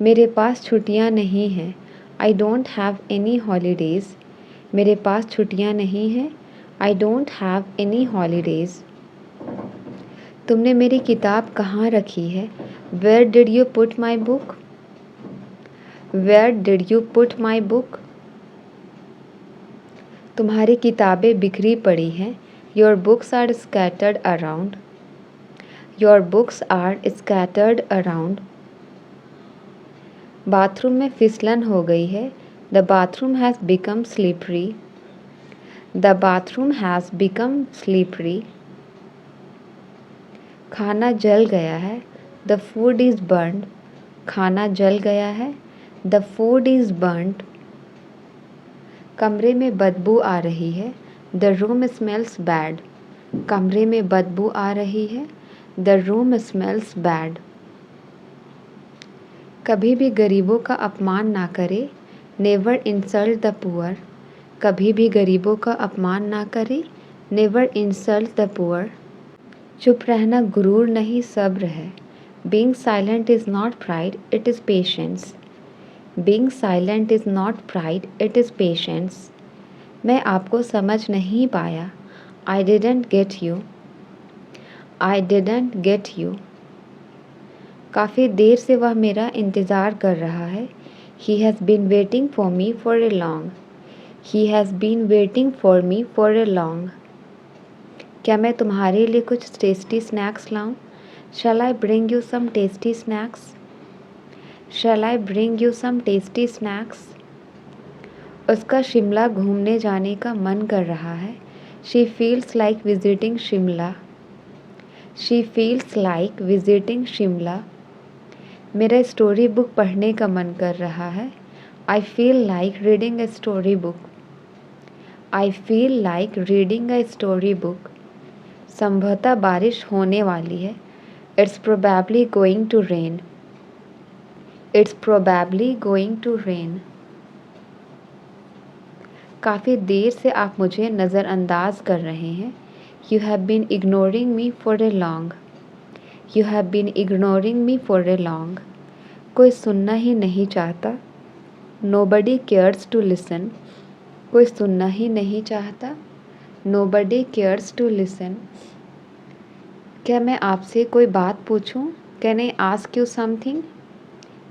मेरे पास छुट्टियाँ नहीं हैं। I don't have any holidays. मेरे पास छुट्टियाँ नहीं हैं। I don't have any holidays. तुमने मेरी किताब कहाँ रखी है? Where did you put my book? Where did you put my book? तुम्हारी किताबें बिखरी पड़ी हैं। Your books are scattered around. Your books are scattered around. Bathroom में फिसलन हो गई है। The bathroom has become slippery. The bathroom has become slippery. खाना जल गया है। The food is burned. खाना जल गया है। The food is burned. कमरे में बदबू आ रही है। The room smells bad. कमरे में बदबू आ रही है। The room smells bad. कभी भी गरीबों का अपमान ना करे। Never insult the poor. कभी भी गरीबों का अपमान ना करे। Never insult the poor. चुप रहना गुरूर नहीं सब्र है। Being silent is not pride, it is patience. Being silent is not pride, it is patience. मैं आपको समझ नहीं पाया। I didn't get you. I didn't get you. काफ़ी देर से वह मेरा इंतज़ार कर रहा है। He has been waiting for me for a long. He has been waiting for me for a long. क्या मैं तुम्हारे लिए कुछ टेस्टी स्नैक्स लाऊं? Shall I bring you some tasty snacks? Shall I bring you some tasty snacks? उसका शिमला घूमने जाने का मन कर रहा है। She feels like visiting Shimla. She feels like visiting Shimla. मेरा स्टोरी बुक पढ़ने का मन कर रहा है। I feel like reading a story book. I feel like reading a story book. संभवतः बारिश होने वाली है। It's probably going to rain. It's probably going to rain. काफ़ी देर से आप मुझे नज़रअंदाज कर रहे हैं। You have been ignoring me for a long. You have been ignoring me for a long. कोई सुनना ही नहीं चाहता। Nobody cares to listen. कोई सुनना ही नहीं चाहता। Nobody cares to listen. क्या मैं आपसे कोई बात पूछूं? Can I ask you something?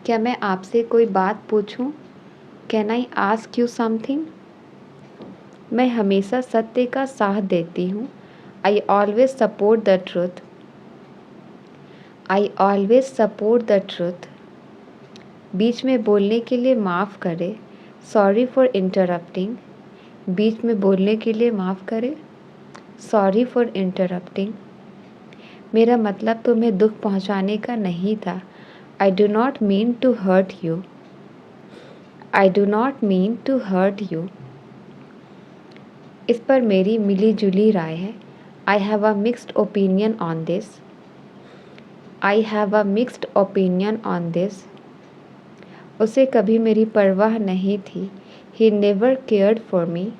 क्या मैं आपसे कोई बात पूछूं? Can I ask you something? मैं हमेशा सत्य का साथ देती हूँ। I always support the truth. I always support the truth. बीच में बोलने के लिए माफ़ करें। Sorry for interrupting. बीच में बोलने के लिए माफ़ करें। Sorry for interrupting. मेरा मतलब तुम्हें दुख पहुँचाने का नहीं था। I do not mean to hurt you. I do not mean to hurt you. इस पर मेरी मिली जुली राय है। I have a mixed opinion on this. I have a mixed opinion on this. उसे कभी मेरी परवाह नहीं थी। He never cared for me.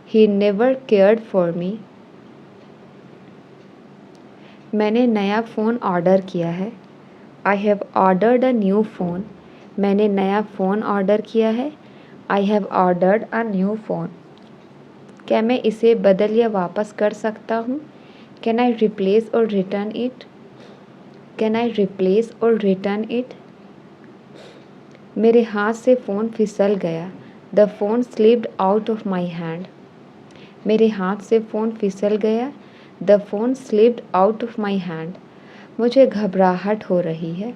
He never cared for me. मैंने नया फ़ोन ऑर्डर किया है। I have ordered a new phone. मैंने नया फ़ोन ऑर्डर किया है। I have ordered a new phone. क्या मैं इसे बदल या वापस कर सकता हूँ? कैन आई रिप्लेस और return it? Can I replace और रिटर्न इट? मेरे हाथ से फ़ोन फिसल गया। The phone slipped out of my hand. मेरे हाथ से फ़ोन फिसल गया। The phone slipped out of my hand. मुझे घबराहट हो रही है।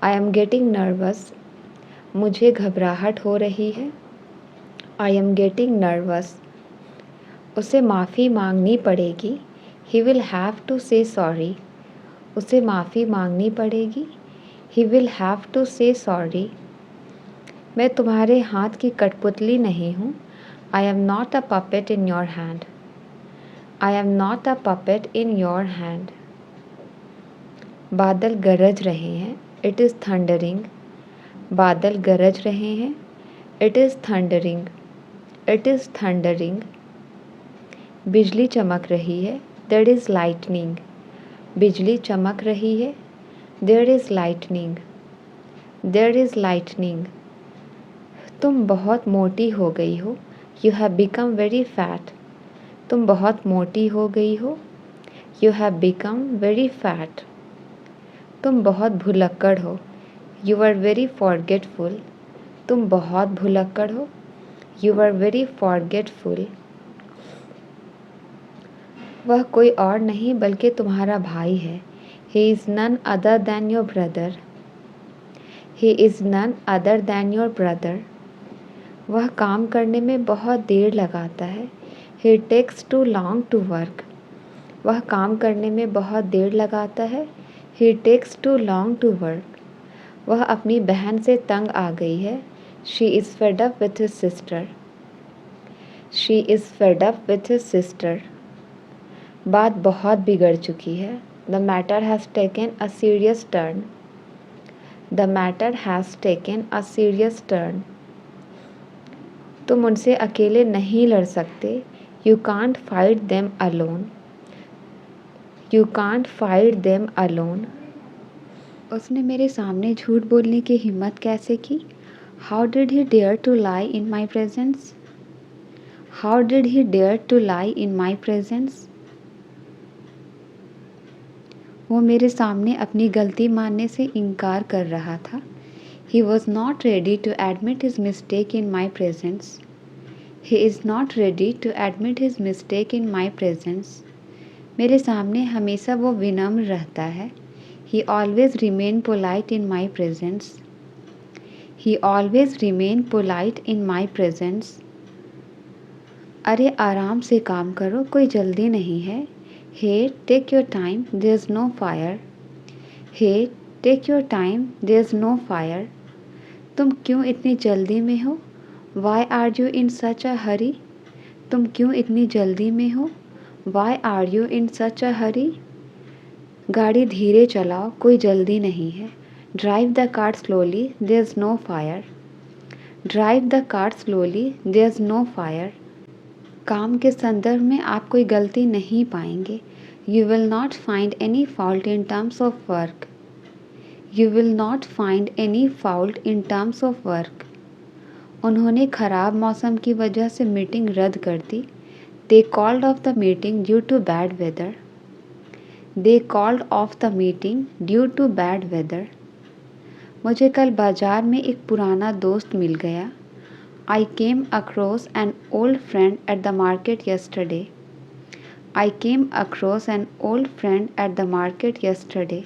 I am getting nervous. मुझे घबराहट हो रही है। I am getting nervous. उसे माफ़ी मांगनी पड़ेगी। ही विल हैव टू से सॉरी। उसे माफ़ी मांगनी पड़ेगी। ही विल हैव टू से सॉरी। मैं तुम्हारे हाथ की कठपुतली नहीं हूँ। I am not a puppet in your hand. I am not a puppet in your hand. बादल गरज रहे हैं। It is thundering. बादल गरज रहे हैं। It is thundering. It is thundering. बिजली चमक रही है। There is lightning. बिजली चमक रही है। There is lightning. There is lightning. तुम बहुत मोटी हो गई हो। You have become very fat. तुम बहुत मोटी हो गई हो। You have become very fat. तुम बहुत भुलक्कड़ हो। You are very forgetful. तुम बहुत भुलक्कड़ हो। You are very forgetful. वह कोई और नहीं बल्कि तुम्हारा भाई है। He is none other than your brother. He is none other than your brother. वह काम करने में बहुत देर लगाता है। He takes too long to work. वह काम करने में बहुत देर लगाता है। He takes too long to work. वह अपनी बहन से तंग आ गई है। She is fed up with his sister. She is fed up with his sister. बात बहुत बिगड़ चुकी है। The matter has taken a serious turn. The matter has taken a serious turn. तुम उनसे अकेले नहीं लड़ सकते। You can't fight them alone. You can't fight them alone. उसने मेरे सामने झूठ बोलने की हिम्मत कैसे की? How did he dare to lie in my presence? How did he dare to lie in my presence? वो मेरे सामने अपनी गलती मानने से इनकार कर रहा था। He was not ready to admit his mistake in my presence. He is not ready to admit his mistake in my presence. मेरे सामने हमेशा वो विनम्र रहता है। He always remain polite in my presence. He always remain polite in my presence. अरे आराम से काम करो, कोई जल्दी नहीं है। Hey, take your time, there's no fire. Hey, take your time, there's no fire. तुम क्यों इतनी जल्दी में हो? Why are you in such a hurry? तुम क्यों इतनी जल्दी में हो? Why are you in such a hurry? गाड़ी धीरे चलाओ, कोई जल्दी नहीं है। Drive the car slowly, there's no fire. Drive the car slowly, there's no fire. काम के संदर्भ में आप कोई गलती नहीं पाएंगे। You will not find any fault in terms of work. You will not find any fault in terms of work. उन्होंने ख़राब मौसम की वजह से मीटिंग रद्द कर दी। They called off the meeting due to bad weather. They called off the meeting due to bad weather. मुझे कल बाज़ार में एक पुराना दोस्त मिल गया। I came across an old friend at the market yesterday. I came across an old friend at the market yesterday.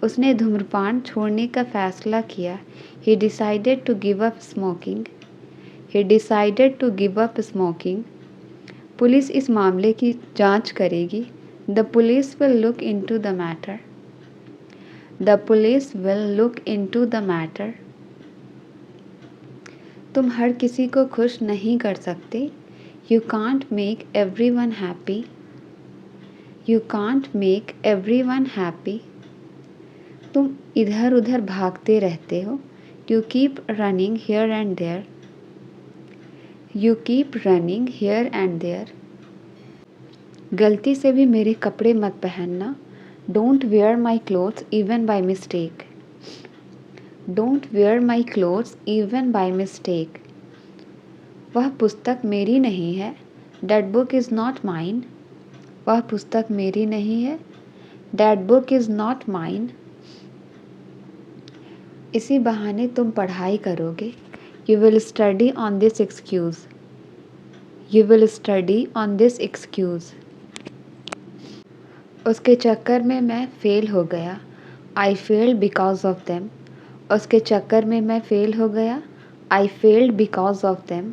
उसने धूम्रपान छोड़ने का फ़ैसला किया। He decided to give up smoking. He decided to give up smoking. Police इस मामले की जांच करेगी। The police will look into the matter. The police will look into the matter. तुम हर किसी को खुश नहीं कर सकते। You can't make everyone happy. You can't make everyone happy. तुम इधर उधर भागते रहते हो। You keep running here and there. You keep running here and there. गलती से भी मेरे कपड़े मत पहनना। Don't wear my clothes even by mistake. Don't wear my clothes even by mistake. वह पुस्तक मेरी नहीं है। That book is not mine. वह पुस्तक मेरी नहीं है। That book is not mine. इसी बहाने तुम पढ़ाई करोगे। You will study on this excuse. You will study on this excuse. उसके चक्कर में मैं फ़ेल हो गया। I failed because of them. उसके चक्कर में मैं फ़ेल हो गया। I failed because of them.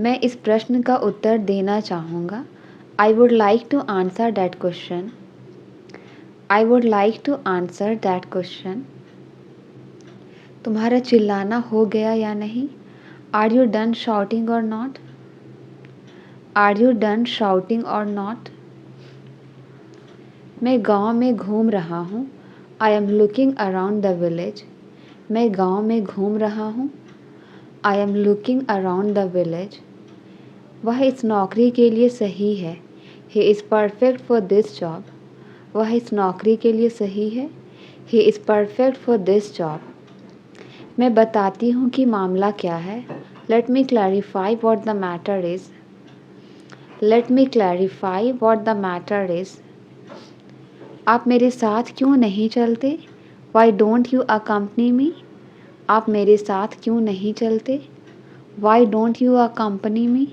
मैं इस प्रश्न का उत्तर देना चाहूँगा। I would like to answer that question. I would like to answer that question. तुम्हारा चिल्लाना हो गया या नहीं? Are you done shouting or not? Are you done shouting or not? मैं गांव में घूम रहा हूँ। I am looking around the village. मैं गांव में घूम रहा हूँ। I am looking around the village. वह इस नौकरी के लिए सही है। He is perfect for this job. वह इस नौकरी के लिए सही है। He is perfect for this job. मैं बताती हूँ कि मामला क्या है। Let me clarify what the matter is. Let me clarify what the matter is. आप मेरे साथ क्यों नहीं चलते? Why don't you accompany me? आप मेरे साथ क्यों नहीं चलते? Why don't you accompany me?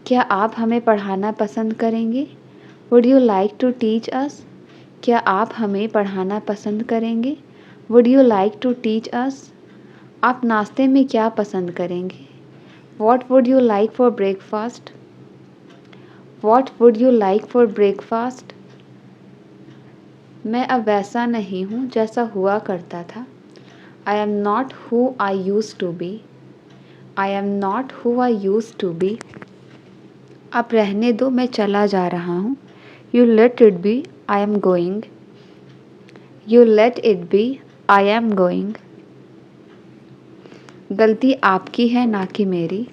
क्या आप हमें पढ़ाना पसंद करेंगे? Would you like to teach us? क्या आप हमें पढ़ाना पसंद करेंगे? Would you like to teach us? आप नाश्ते में क्या पसंद करेंगे? What would you like for breakfast? What would you like for breakfast? मैं अब वैसा नहीं हूँ जैसा हुआ करता था। I am not who I use to be. I am not who I use to be. अब रहने दो, मैं चला जा रहा हूँ। You let it be, I am going. You let it be, I am going. गलती आपकी है ना कि मेरी।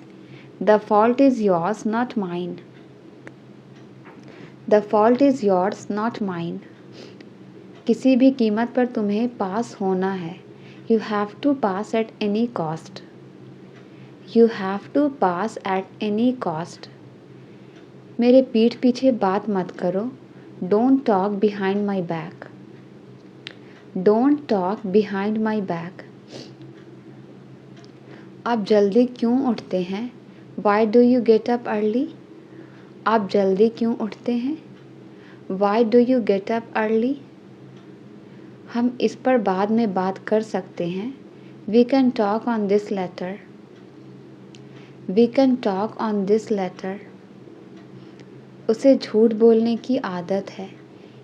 The fault is yours not mine. The fault is yours not mine. किसी भी कीमत पर तुम्हें पास होना है। You have to pass at any cost. You have to pass at any cost. मेरे पीठ पीछे बात मत करो। Don't talk behind my back. Don't talk behind my back. आप जल्दी क्यों उठते हैं? Why do you get up early? आप जल्दी क्यों उठते हैं? Why do you get up early? हम इस पर बाद में बात कर सकते हैं। We can talk on this later. We can talk on this later. उसे झूठ बोलने की आदत है।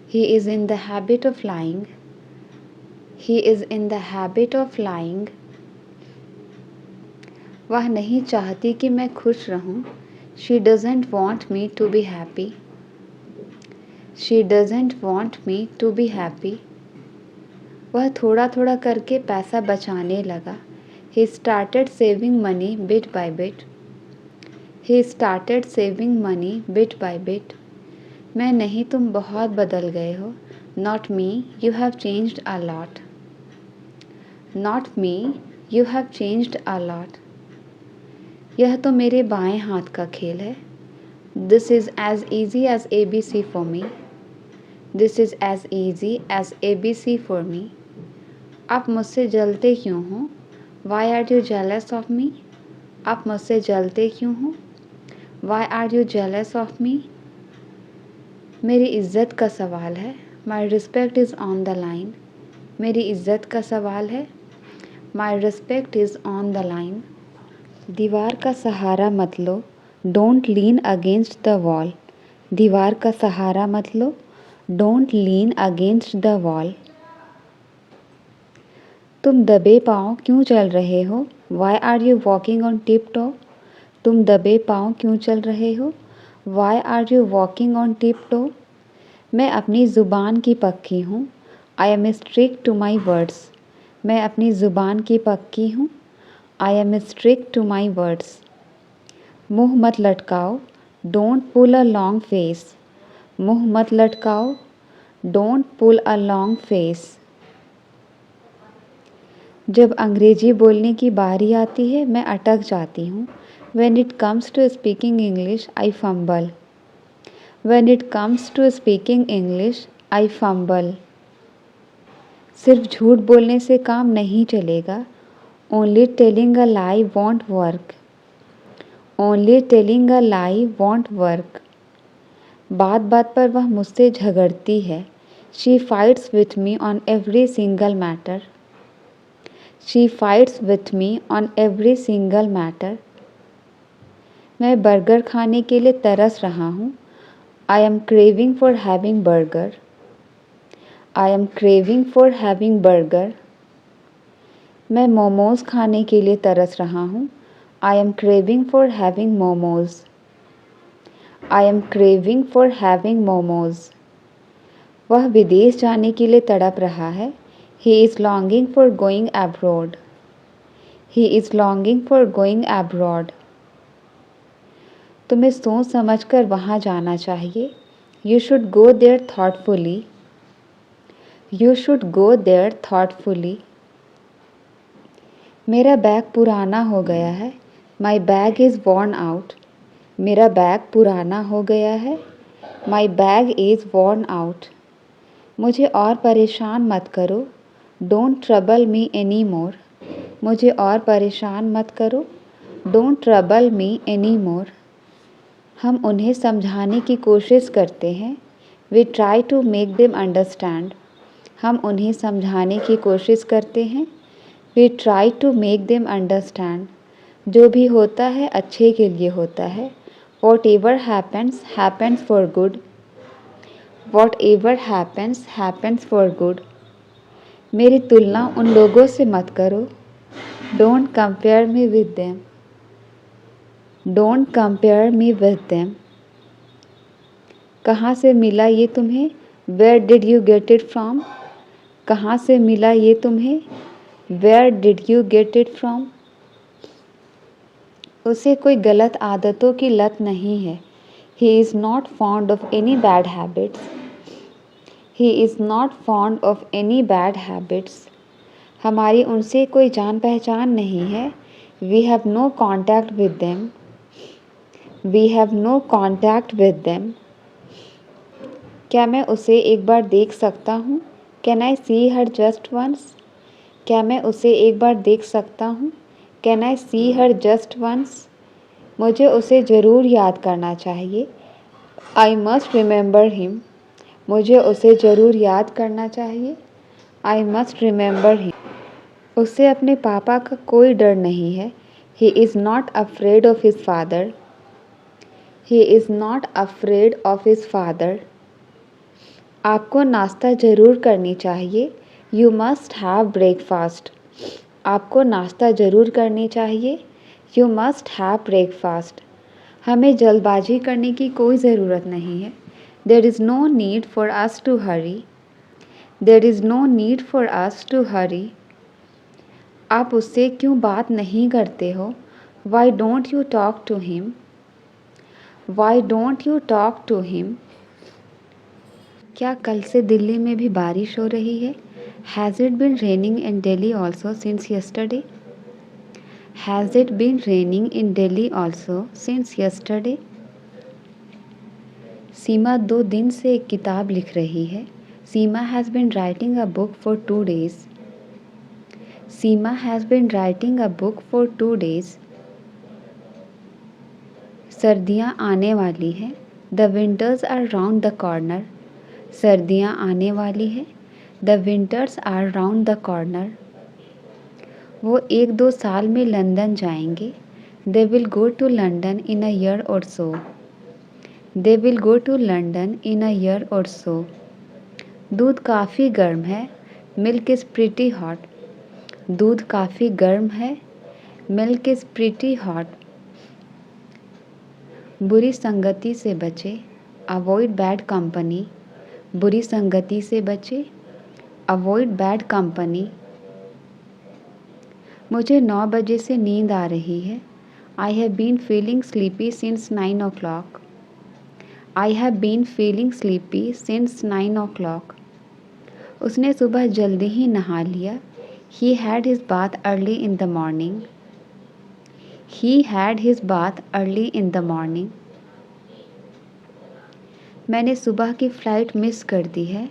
He is in the habit of lying. He is in the habit of lying. वह नहीं चाहती कि मैं खुश रहूं। She doesn't want me to be happy. She doesn't want me to be happy. वह थोड़ा थोड़ा करके पैसा बचाने लगा। He started saving money bit by bit. He started saving money bit by bit. मैं नहीं, तुम बहुत बदल गए हो। Not me, you have changed a lot. Not me, you have changed a lot. यह तो मेरे बाएं हाथ का खेल है। This is as easy as ABC for me. This is as easy as ABC for me. आप मुझसे जलते क्यों हो? Why are you jealous of me? आप मुझसे जलते क्यों हो? Why are you jealous of me? मेरी इज़्ज़त का सवाल है। My respect is on the line. मेरी इज़्ज़त का सवाल है। My respect is on the line. दीवार का सहारा मत लो। Don't lean against the wall. दीवार का सहारा मत लो। Don't lean against the wall. तुम दबे पाँव क्यों चल रहे हो? Why are you walking on tiptoe? तुम दबे पाँव क्यों चल रहे हो? Why are you walking on tiptoe? मैं अपनी ज़ुबान की पक्की हूँ। I am strict to my words. मैं अपनी ज़ुबान की पक्की हूँ। I am strict to my words. मुँह मत लटकाओ। Don't pull a long face. मुँह मत लटकाओ। Don't pull a long face. जब अंग्रेजी बोलने की बारी आती है मैं अटक जाती हूँ। When it comes to speaking English, I fumble. When it comes to speaking English, I fumble. सिर्फ झूठ बोलने से काम नहीं चलेगा। Only telling a lie won't work. Only telling a lie won't work. बात बात पर वह मुझसे झगड़ती है। She fights with me on every single matter. She fights with me on every single matter. मैं बर्गर खाने के लिए तरस रहा हूँ। I M craving for having burger. I am craving for having burger. मैं मोमोज़ खाने के लिए तरस रहा हूँ। I M craving for having momos. I am craving for having momos. वह विदेश जाने के लिए तड़प रहा है। He is longing for going abroad. He is longing for going abroad. तुम्हें सोच समझकर वहाँ जाना चाहिए। You should go there thoughtfully. You should go there thoughtfully. मेरा बैग पुराना हो गया है। My bag is worn out. मेरा बैग पुराना हो गया है। My bag is worn out. मुझे और परेशान मत करो। Don't trouble me any more. मुझे और परेशान मत करो। Don't trouble me any more. हम उन्हें समझाने की कोशिश करते हैं। We try to make them understand. हम उन्हें समझाने की कोशिश करते हैं। We try to make them understand. जो भी होता है अच्छे के लिए होता है। Whatever happens happens for good. Whatever happens for good. मेरी तुलना उन लोगों से मत करो। Don't compare me with them. Don't compare me with them. कहाँ से मिला ये तुम्हें? Where did you get it from? कहाँ से मिला ये तुम्हें? Where did you get it from? उसे कोई गलत आदतों की लत नहीं है। He is not fond of any bad habits. He is not fond of any bad habits. हमारी उनसे कोई जान पहचान नहीं है। We have no contact with them. We have no contact with them. क्या मैं उसे एक बार देख सकता हूँ? Can I see her just once? क्या मैं उसे एक बार देख सकता हूँ? Can I see her just once? मुझे उसे ज़रूर याद करना चाहिए। I must remember him. मुझे उसे ज़रूर याद करना चाहिए। I must remember him. उसे अपने पापा का कोई डर नहीं है। He is not afraid of his father. He is not afraid of his father. आपको नाश्ता ज़रूर करनी चाहिए। You must have breakfast. आपको नाश्ता ज़रूर करनी चाहिए। You must have breakfast. हमें जल्दबाजी करने की कोई ज़रूरत नहीं है। There is no need for us to hurry. There is no need for us to hurry. आप उससे क्यों बात नहीं करते हो? Why don't you talk to him? Why don't you talk to him? क्या कल से दिल्ली में भी बारिश हो रही है? Has it been raining in Delhi also since yesterday? Has it been raining in Delhi also since yesterday? Seema 2 दिन से एक किताब लिख रही है। सीमा has been writing a book for 2 days. Seema has been writing a book for 2 days. सर्दियाँ आने वाली हैं। The winters are round the corner. सर्दियाँ आने वाली हैं। The winters are round the corner. वो 1-2 साल में लंदन जाएंगे। They will go to London in a year or so. They will go to London in a year or so. दूध काफ़ी गर्म है। Milk is pretty hot. दूध काफ़ी गर्म है। Milk is pretty hot. बुरी संगति से बचे। Avoid bad company. बुरी संगति से बचे। Avoid bad company. मुझे 9 बजे से नींद आ रही है। I have been feeling sleepy since 9 o'clock. I have been feeling sleepy since 9 o'clock. उसने सुबह जल्दी ही नहा लिया। He had his bath early in the morning. He had his bath early in the morning. मैंने सुबह की फ़्लाइट मिस कर दी है।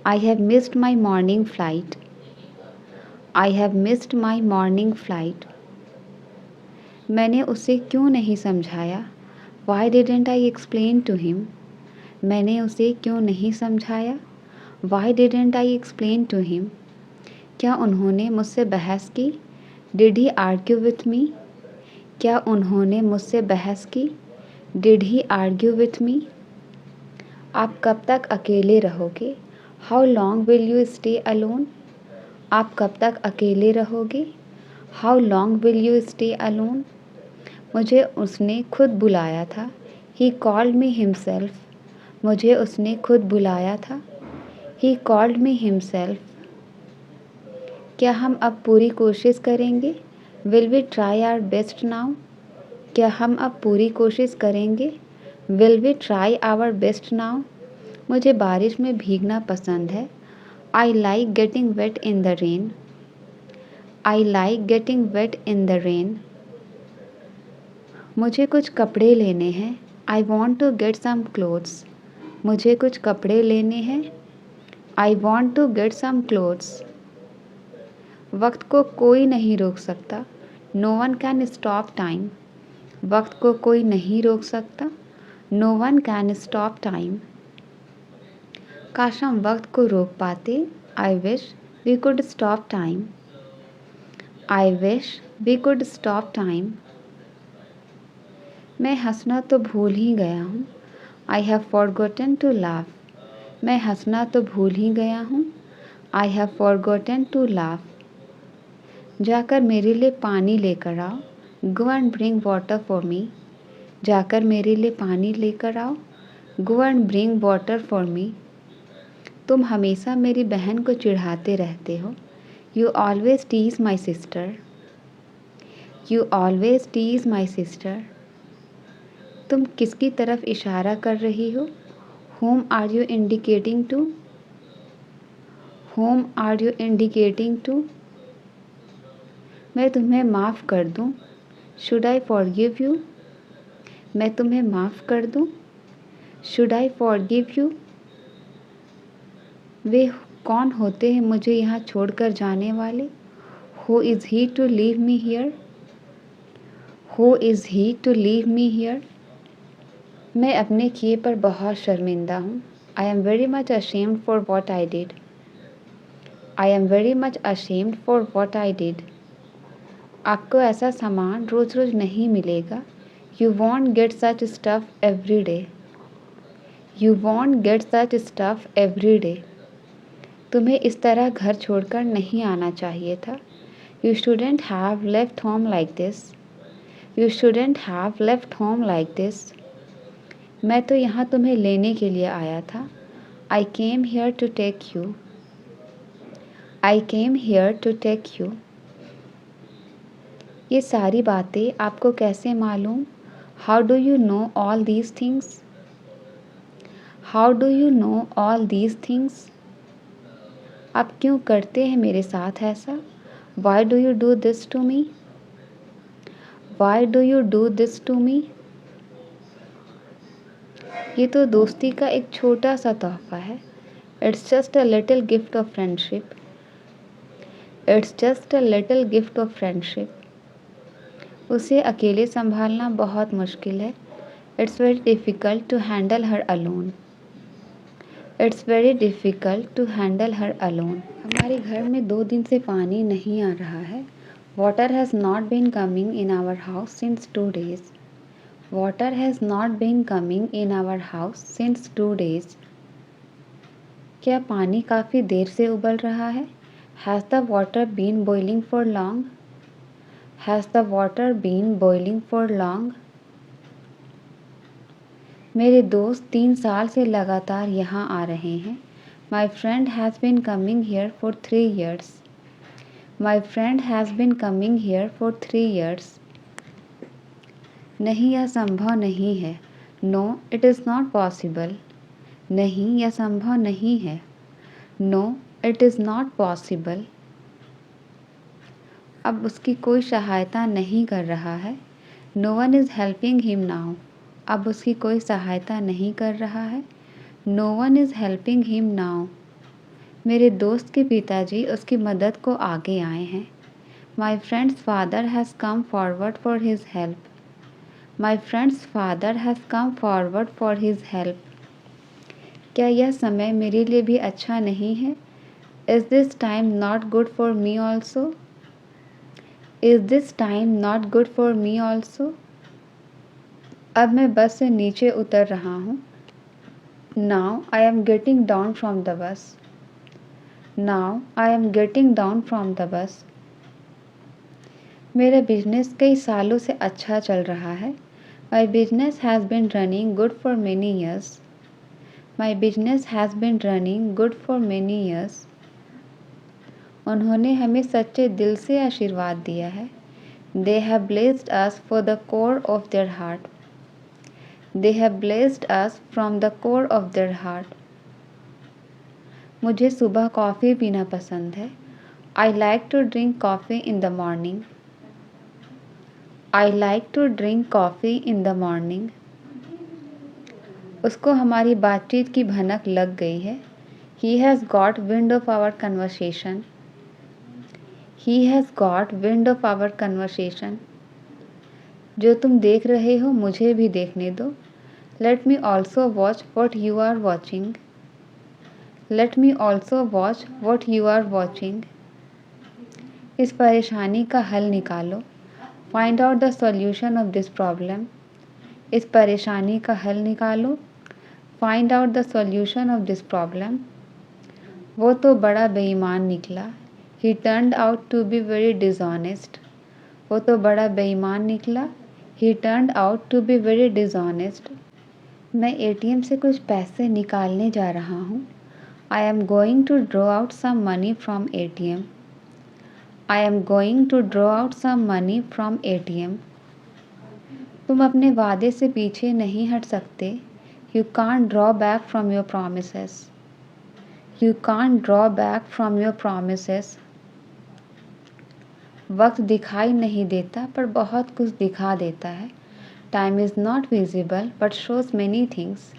I have missed my morning flight. I have missed my morning flight. मैंने उसे क्यों नहीं समझाया? Why didn't I explain to him? मैंने उसे क्यों नहीं समझाया? Why didn't I explain to him? क्या उन्होंने मुझसे बहस की? Did he argue with me? क्या उन्होंने मुझसे बहस की? Did he argue with me? आप कब तक अकेले रहोगे? How long will you stay alone? आप कब तक अकेले रहोगे? How long will you stay alone? मुझे उसने खुद बुलाया था। He called me himself. मुझे उसने खुद बुलाया था। He called me himself. क्या हम अब पूरी कोशिश करेंगे? Will we try our best now? क्या हम अब पूरी कोशिश करेंगे? Will we try our best now? मुझे बारिश में भीगना पसंद है। I like getting wet in the rain. I like getting wet in the rain. मुझे कुछ कपड़े लेने हैं. I want to get some clothes. मुझे कुछ कपड़े लेने हैं. I want to get some clothes. वक्त को कोई नहीं रोक सकता. No one can stop time. वक्त को कोई नहीं रोक सकता. No one can stop time. काश हम वक्त को रोक पाते. I wish we could stop time. I wish we could stop time. मैं हंसना तो भूल ही गया हूँ. I have forgotten to laugh. मैं हंसना तो भूल ही गया हूँ. I have forgotten to laugh. जाकर मेरे लिए पानी लेकर आओ. Go and bring water for me. जाकर मेरे लिए पानी लेकर आओ. Go and bring water for me. तुम हमेशा मेरी बहन को चिढ़ाते रहते हो. You always tease my sister. You always tease my sister. तुम किसकी तरफ इशारा कर रही हो. Whom are you indicating to? Whom are you indicating to? मैं तुम्हें माफ़ कर दूं. Should I forgive you? मैं तुम्हें माफ़ कर दूं. Should I forgive you? वे कौन होते हैं मुझे यहाँ छोड़कर जाने वाले. Who is he to leave me here? Who is he to leave me here? मैं अपने किए पर बहुत शर्मिंदा हूँ. I am very much ashamed for what I did. I am very much ashamed for what I did. आपको ऐसा सामान रोज़ रोज़ नहीं मिलेगा. You won't get such stuff every day. You won't get such stuff every day. तुम्हें इस तरह घर छोड़कर नहीं आना चाहिए था. You shouldn't have left home like this. You shouldn't have left home like this. मैं तो यहाँ तुम्हें लेने के लिए आया था. I came here to take you. I came here to take you. ये सारी बातें आपको कैसे मालूम. How do you know all these things? How do you know all these things? आप क्यों करते हैं मेरे साथ ऐसा. Why do you do this to me? Why do you do this to me? ये तो दोस्ती का एक छोटा सा तोहफा है. It's just a little gift of friendship. It's just a little gift of friendship. उसे अकेले संभालना बहुत मुश्किल है. It's very difficult to handle her alone. It's very difficult to handle her alone. हमारे घर में 2 दिन से पानी नहीं आ रहा है. Water has not been coming in our house since 2 days. Water has not been coming in our house since 2 days. क्या पानी काफ़ी देर से उबल रहा है. Has the water been boiling for long? Has the water been boiling for long? मेरे दोस्त 3 साल से लगातार यहाँ आ रहे हैं. My friend has been coming here for 3 years. My friend has been coming here for 3 years. नहीं यह संभव नहीं है. No, it is not possible. नहीं यह संभव नहीं है. No, it is not possible. अब उसकी कोई सहायता नहीं कर रहा है. No one is helping him now. अब उसकी कोई सहायता नहीं कर रहा है. No one is helping him now. मेरे दोस्त के पिताजी उसकी मदद को आगे आए हैं. My friend's father has come forward for his help. My friend's father has come forward for his help. क्या यह समय मेरे लिए भी अच्छा नहीं है. Is this time not good for me also? Is this time not good for me also? अब मैं बस से नीचे उतर रहा हूँ. Now I am getting down from the bus. Now I am getting down from the bus. मेरा business कई सालों से अच्छा चल रहा है. My business has been running good for many years. My business has been running good for many years. उन्होंने हमें सच्चे दिल से आशीर्वाद दिया है. They have blessed us for the core of their heart. They have blessed us from the core of their heart. मुझे सुबह कॉफ़ी पीना पसंद है. I like to drink coffee in the morning. I like to drink coffee in the morning. उसको हमारी बातचीत की भनक लग गई है. He has got wind of our conversation. He has got wind of our conversation. जो तुम देख रहे हो मुझे भी देखने दो. Let me also watch what you are watching. Let me also watch what you are watching. इस परेशानी का हल निकालो. Find out the solution of this problem. इस परेशानी का हल निकालो. Find out the solution of this problem. वो तो बड़ा बेईमान निकला. He turned out to be very dishonest. वो तो बड़ा बेईमान निकला. He turned out to be very dishonest. मैं ATM से कुछ पैसे निकालने जा रहा हूँ. I am going to draw out some money from ATM. I am going to draw out some money from ATM. तुम अपने वादे से पीछे नहीं हट सकते. You can't draw back from your promises. You can't draw back from your promises. वक्त दिखाई नहीं देता पर बहुत कुछ दिखा देता है. Time is not visible but shows many things.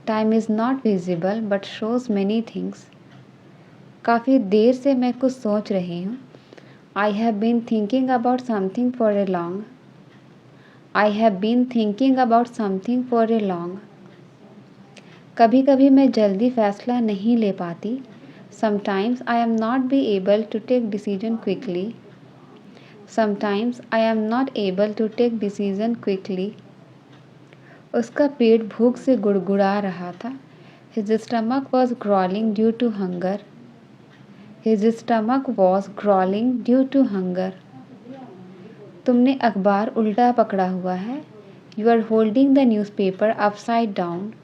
Time is not visible but shows many things. काफ़ी देर से मैं कुछ सोच रही हूँ. I have been thinking about something for a long. I have been thinking about something for a long. कभी कभी मैं जल्दी फैसला नहीं ले पाती. Sometimes I am not be able to take decision quickly. Sometimes I am not able to take decision quickly. उसका पेट भूख से गुड़गुड़ा रहा था. His stomach was growling due to hunger. His stomach was growling due to hunger. तुमने अखबार उल्टा पकड़ा हुआ है. You are holding the newspaper upside down.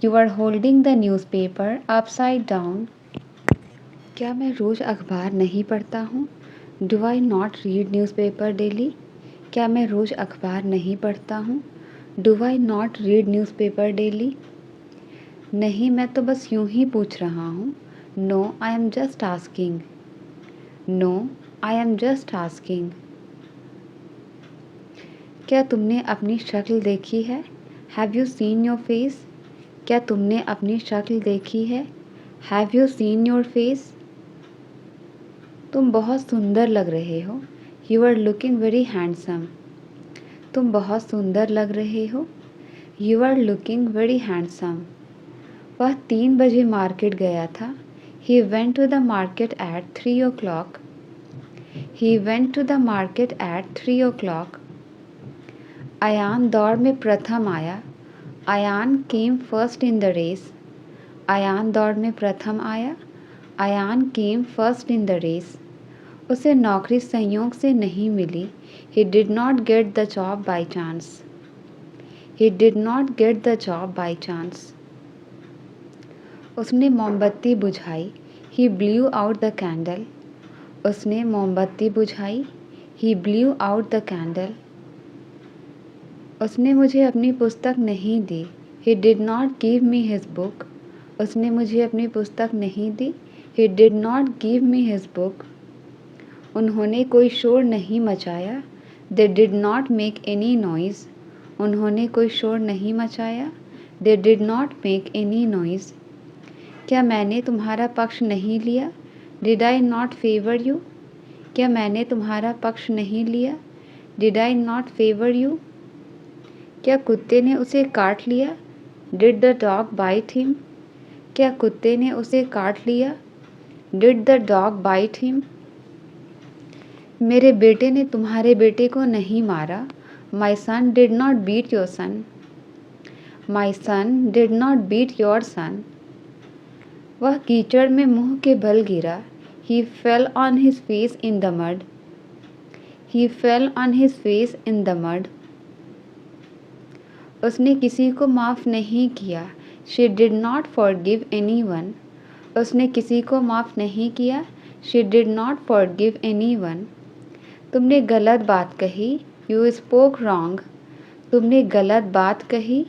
You are holding the newspaper upside down. क्या मैं रोज़ अखबार नहीं पढ़ता हूँ? Do I not read newspaper daily? क्या मैं रोज़ अखबार नहीं पढ़ता हूँ? Do I not read newspaper daily? नहीं, मैं तो बस यूँ ही पूछ रहा हूँ. No, I am just asking. No, I am just asking. क्या तुमने अपनी शक्ल देखी है? Have you seen your face? क्या तुमने अपनी शक्ल देखी है? Have you seen your face? तुम बहुत सुंदर लग रहे हो. You are looking very handsome. तुम बहुत सुंदर लग रहे हो. You are looking very handsome. वह 3 बजे मार्केट गया था. He went to the market at 3 o'clock. He went to the market at 3 o'clock. Ayan दौड़ में प्रथम आया. Ayan came first in the race. Ayan दौड़ में प्रथम आया. Ayan came first in the race. उसे नौकरी संयोग से नहीं मिली. He did not get the job by chance. He did not get the job by chance. उसने मोमबत्ती बुझाई. He blew out the candle. उसने मोमबत्ती बुझाई. He blew out the candle. उसने मुझे अपनी पुस्तक नहीं दी. He did not give me his book. उसने मुझे अपनी पुस्तक नहीं दी. He did not give me his book. उन्होंने कोई शोर नहीं मचाया. They did not make any noise. उन्होंने कोई शोर नहीं मचाया. They did not make any noise. क्या मैंने तुम्हारा पक्ष नहीं लिया? Did I not favor you? क्या मैंने तुम्हारा पक्ष नहीं लिया? Did I not favor you? क्या कुत्ते ने उसे काट लिया? Did the dog bite him? क्या कुत्ते ने उसे काट लिया? Did the dog bite him? मेरे बेटे ने तुम्हारे बेटे को नहीं मारा. My son did not beat your son. My son did not beat your son. वह कीचड़ में मुंह के बल गिरा. He fell on his face in the mud. He fell on his face in the mud. उसने किसी को माफ़ नहीं किया. She did not forgive anyone. उसने किसी को माफ़ नहीं किया. She did not forgive anyone. तुमने गलत बात कही. You spoke wrong. तुमने गलत बात कही.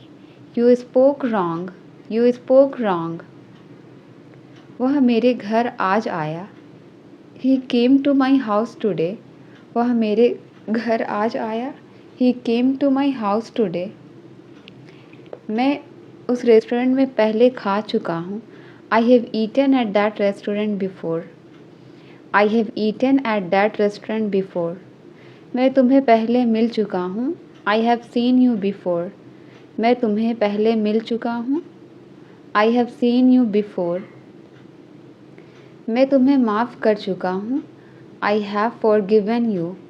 You spoke wrong. You spoke wrong. वह मेरे घर आज आया. He came to my house today. वह मेरे घर आज आया. He came to my house today. मैं उस रेस्टोरेंट में पहले खा चुका हूँ. I have eaten at that restaurant before. I have eaten at that restaurant before. मैं तुम्हें पहले मिल चुका हूँ. I have seen you before. मैं तुम्हें पहले मिल चुका हूँ. I have seen you before. मैं तुम्हें माफ़ कर चुका हूँ. I have forgiven you.